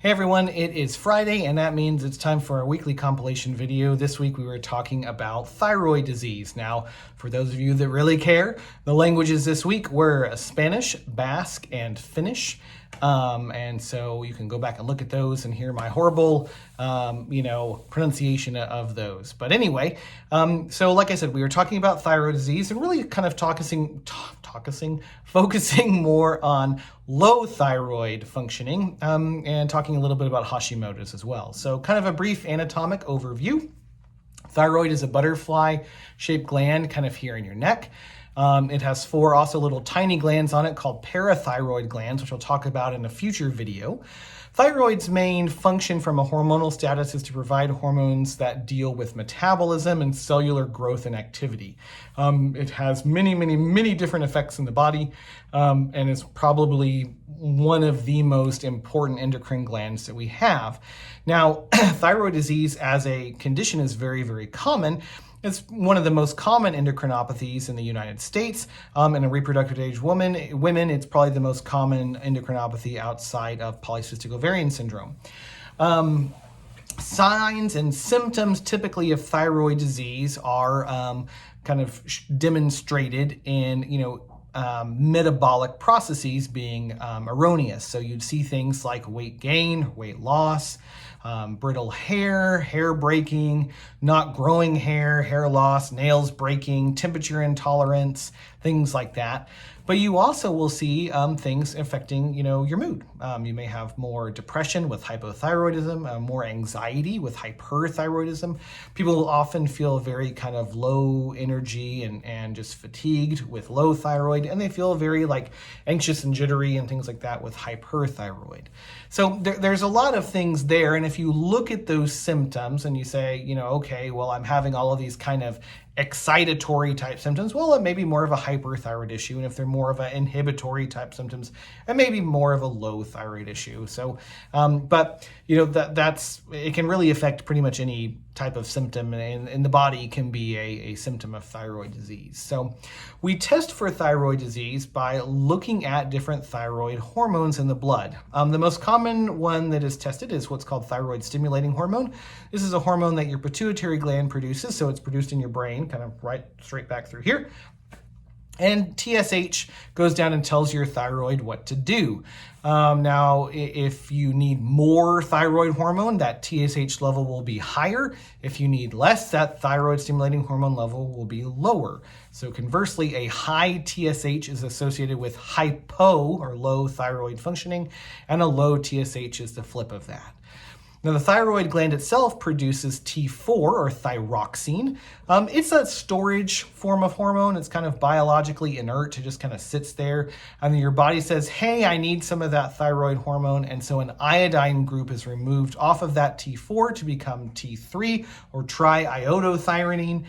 Hey everyone, it is Friday and that means it's time for our weekly compilation video. This week we were talking about thyroid disease. Now, for those of you that really care, the languages this week were Spanish, Basque, and Finnish. And so you can go back and look at those and hear my horrible, pronunciation of those. But anyway, so like I said, we were talking about thyroid disease and really kind of focusing more on low thyroid functioning and talking a little bit about Hashimoto's as well. So kind of a brief anatomic overview. Thyroid is a butterfly-shaped gland kind of here in your neck. It has 4 also little tiny glands on it called parathyroid glands, which we'll talk about in a future video. Thyroid's main function from a hormonal status is to provide hormones that deal with metabolism and cellular growth and activity. It has many different effects in the body and is probably one of the most important endocrine glands that we have. Now, thyroid disease as a condition is very common. It's one of the most common endocrinopathies in the United States. In a reproductive age women, it's probably the most common endocrinopathy outside of polycystic ovarian syndrome. Signs and symptoms typically of thyroid disease are kind of demonstrated in, metabolic processes being erroneous. So you'd see things like weight gain, weight loss, brittle hair breaking, not growing hair loss, nails breaking, temperature intolerance, things like that. But you also will see things affecting, your mood. You may have more depression with hypothyroidism, more anxiety with hyperthyroidism. People often feel very kind of low energy and just fatigued with low thyroid, and they feel very anxious and jittery and things like that with hyperthyroid. So there's a lot of things there, and if you look at those symptoms and you say, okay, well, I'm having all of these kind of excitatory type symptoms, well, it may be more of a hyperthyroid issue. And if they're more of an inhibitory type symptoms, it may be more of a low thyroid issue. So, but that's, it can really affect pretty much any type of symptom in the body can be a symptom of thyroid disease. So we test for thyroid disease by looking at different thyroid hormones in the blood. The most common one that is tested is what's called thyroid stimulating hormone. This is a hormone that your pituitary gland produces, so it's produced in your brain, kind of right straight back through here. And TSH goes down and tells your thyroid what to do. Now, if you need more thyroid hormone, that TSH level will be higher. If you need less, that thyroid stimulating hormone level will be lower. So conversely, a high TSH is associated with hypo or low thyroid functioning, and a low TSH is the flip of that. Now, the thyroid gland itself produces T4 or thyroxine. It's a storage form of hormone. It's kind of biologically inert. It just kind of sits there. And then your body says, hey, I need some of that thyroid hormone. And so an iodine group is removed off of that T4 to become T3 or triiodothyronine.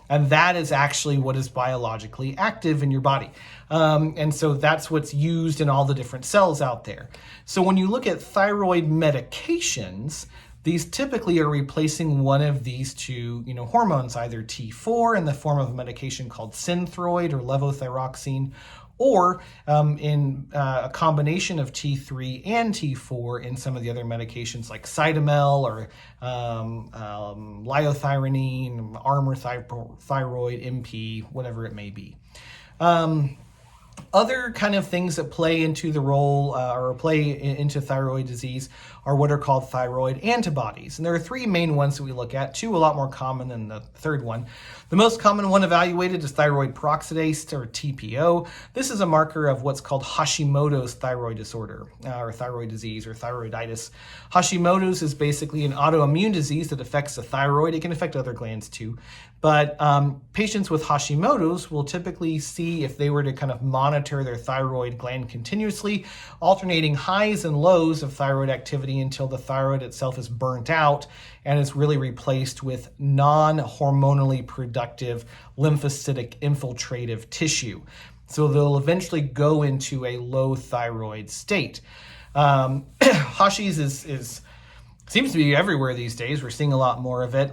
And that is actually what is biologically active in your body. And so that's what's used in all the different cells out there. So when you look at thyroid medications, these typically are replacing one of these two, hormones, either T4 in the form of a medication called Synthroid or levothyroxine, or in a combination of T3 and T4 in some of the other medications like Cytomel or liothyronine, Armour Thyroid, MP, whatever it may be. Other kind of things that play into the role or play into thyroid disease are what are called thyroid antibodies. And there are 3 main ones that we look at, 2 a lot more common than the third one. The most common one evaluated is thyroid peroxidase or TPO. This is a marker of what's called Hashimoto's thyroid disorder or thyroid disease or thyroiditis. Hashimoto's is basically an autoimmune disease that affects the thyroid. It can affect other glands too. But patients with Hashimoto's will typically see, if they were to kind of monitor their thyroid gland continuously, alternating highs and lows of thyroid activity until the thyroid itself is burnt out and is really replaced with non-hormonally productive lymphocytic infiltrative tissue. So they'll eventually go into a low thyroid state. Hashi's seems to be everywhere these days. We're seeing a lot more of it.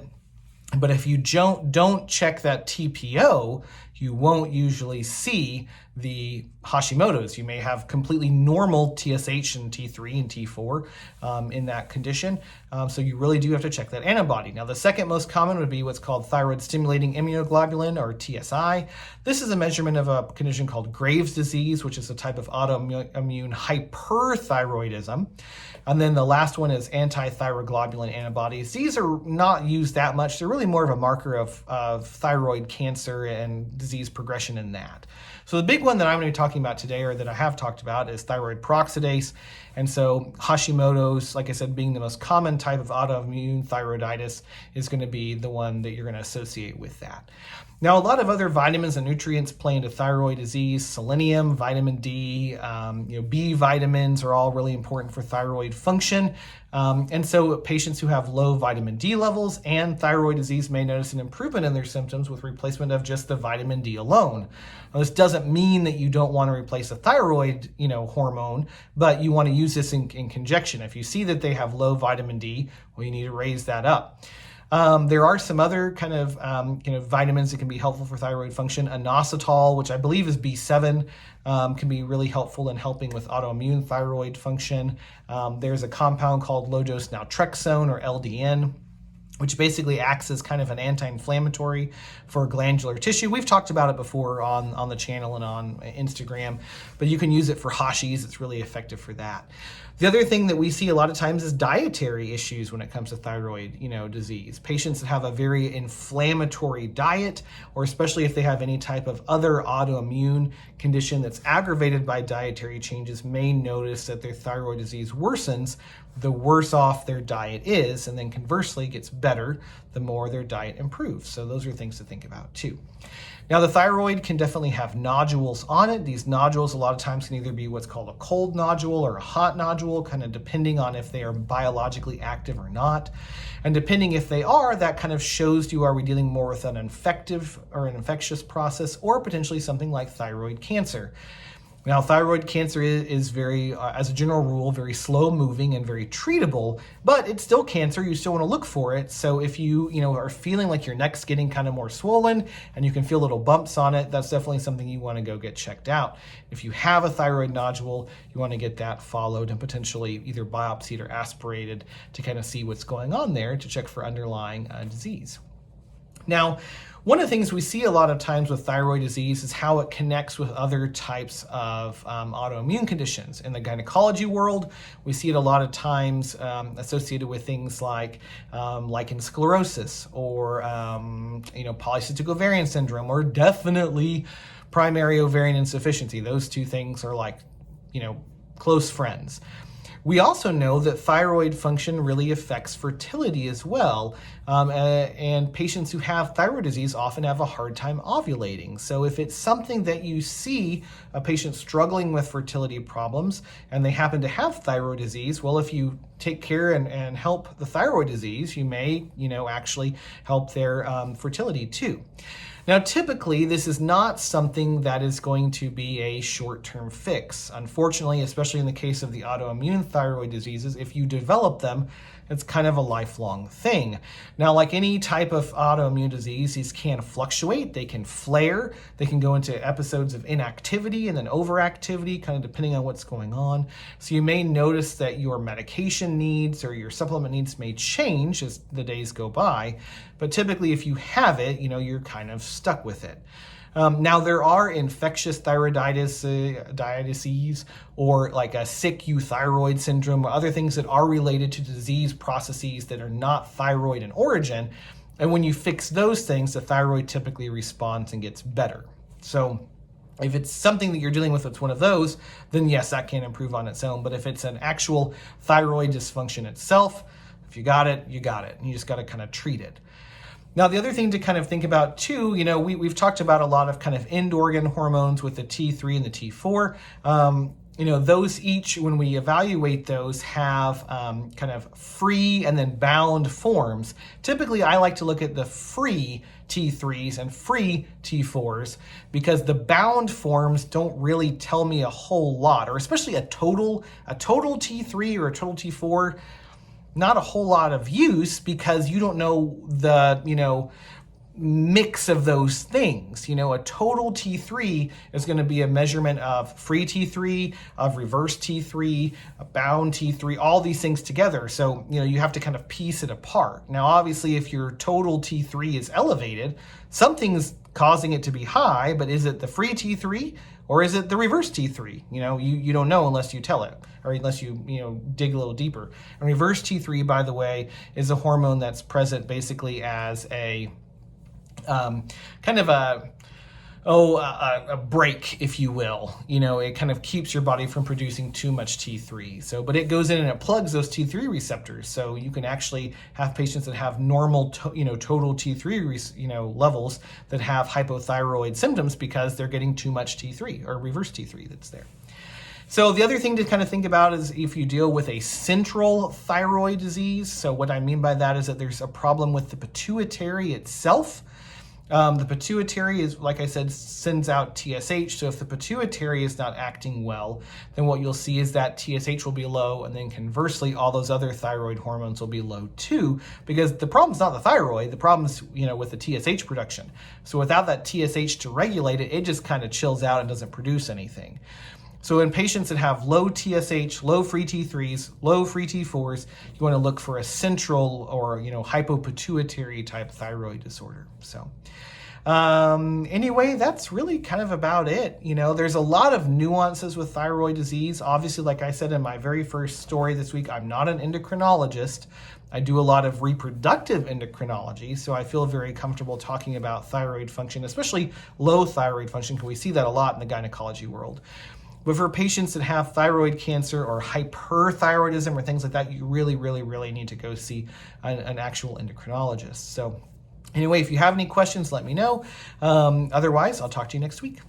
But if you don't check that TPO, you won't usually see the Hashimoto's. You may have completely normal TSH and T3 and T4 in that condition. So you really do have to check that antibody. Now, the second most common would be what's called thyroid stimulating immunoglobulin, or TSI. This is a measurement of a condition called Graves' disease, which is a type of autoimmune hyperthyroidism. And then the last one is anti-thyroglobulin antibodies. These are not used that much. They're really more of a marker of thyroid cancer and disease progression in that. So the big one that I'm going to be talking about today, or that I have talked about, is thyroid peroxidase. And so Hashimoto's, like I said, being the most common type of autoimmune thyroiditis, is going to be the one that you're going to associate with that. Now, a lot of other vitamins and nutrients play into thyroid disease. Selenium, vitamin D, B vitamins are all really important for thyroid function. And so patients who have low vitamin D levels and thyroid disease may notice an improvement in their symptoms with replacement of just the vitamin D alone. Now, this doesn't mean that you don't want to replace a thyroid, hormone, but you want to use this in conjunction. If you see that they have low vitamin D, well, you need to raise that up. There are some other kind of vitamins that can be helpful for thyroid function. Inositol, which I believe is B7, can be really helpful in helping with autoimmune thyroid function. There's a compound called low-dose naltrexone, or LDN, which basically acts as kind of an anti-inflammatory for glandular tissue. We've talked about it before on the channel and on Instagram, but you can use it for Hashis. It's really effective for that. The other thing that we see a lot of times is dietary issues when it comes to thyroid, disease. Patients that have a very inflammatory diet, or especially if they have any type of other autoimmune condition that's aggravated by dietary changes, may notice that their thyroid disease worsens the worse off their diet is, and then conversely gets better the more their diet improves. So those are things to think about too. Now, the thyroid can definitely have nodules on it. These nodules a lot of times can either be what's called a cold nodule or a hot nodule, kind of depending on if they are biologically active or not. And depending if they are, that kind of shows you, are we dealing more with an infective or an infectious process, or potentially something like thyroid cancer. Now, thyroid cancer is very, as a general rule, very slow moving and very treatable, but it's still cancer. You still want to look for it. So if you are feeling like your neck's getting kind of more swollen and you can feel little bumps on it, that's definitely something you want to go get checked out. If you have a thyroid nodule, you want to get that followed and potentially either biopsied or aspirated to kind of see what's going on there, to check for underlying disease. Now, one of the things we see a lot of times with thyroid disease is how it connects with other types of autoimmune conditions. In the gynecology world, we see it a lot of times associated with things like lichen sclerosis, or polycystic ovarian syndrome, or definitely primary ovarian insufficiency. Those two things are like, close friends. We also know that thyroid function really affects fertility as well, and patients who have thyroid disease often have a hard time ovulating. So if it's something that you see a patient struggling with fertility problems and they happen to have thyroid disease, well, if you take care and help the thyroid disease, you may, actually help their fertility too. Now, typically, this is not something that is going to be a short-term fix. Unfortunately, especially in the case of the autoimmune thyroid diseases, if you develop them, it's kind of a lifelong thing. Now, like any type of autoimmune disease, these can fluctuate, they can flare, they can go into episodes of inactivity and then overactivity, kind of depending on what's going on. So you may notice that your medication needs or your supplement needs may change as the days go by, but typically if you have it, you're kind of stuck with it. Now, there are infectious thyroiditis, or like a sick euthyroid syndrome, or other things that are related to disease processes that are not thyroid in origin. And when you fix those things, the thyroid typically responds and gets better. So if it's something that you're dealing with that's one of those, then yes, that can improve on its own. But if it's an actual thyroid dysfunction itself, if you got it, you got it. And you just got to kind of treat it. Now, the other thing to kind of think about too, we've talked about a lot of kind of end organ hormones with the T3 and the T4. Those each, when we evaluate those, have kind of free and then bound forms. Typically, I like to look at the free T3s and free T4s because the bound forms don't really tell me a whole lot, or especially a total T3 or a total T4. Not a whole lot of use, because you don't know mix of those things. You know, a total T3 is going to be a measurement of free T3, of reverse T3, a bound T3, all these things together. So, you know, you have to kind of piece it apart. Now, obviously, if your total T3 is elevated, something's causing it to be high, but is it the free T3 or is it the reverse T3? You know, you don't know unless you tell it, or unless you dig a little deeper. And reverse T3, by the way, is a hormone that's present basically as a kind of a break, if you will. You know, it kind of keeps your body from producing too much T3. So, but it goes in and it plugs those T3 receptors. So you can actually have patients that have normal, total T3, levels that have hypothyroid symptoms because they're getting too much T3 or reverse T3 that's there. So the other thing to kind of think about is if you deal with a central thyroid disease. So what I mean by that is that there's a problem with the pituitary itself. The pituitary is, like I said, sends out TSH. So if the pituitary is not acting well, then what you'll see is that TSH will be low, and then conversely, all those other thyroid hormones will be low too, because the problem's not the thyroid, the problem's, with the TSH production. So without that TSH to regulate it, it just kind of chills out and doesn't produce anything. So in patients that have low TSH, low free T3s, low free T4s, you want to look for a central or hypopituitary type thyroid disorder. So anyway, that's really kind of about it. There's a lot of nuances with thyroid disease. Obviously, like I said in my very first story this week, I'm not an endocrinologist. I do a lot of reproductive endocrinology, so I feel very comfortable talking about thyroid function, especially low thyroid function, because we see that a lot in the gynecology world. But for patients that have thyroid cancer or hyperthyroidism or things like that, you really, really, really need to go see an actual endocrinologist. So anyway, if you have any questions, let me know. Otherwise, I'll talk to you next week.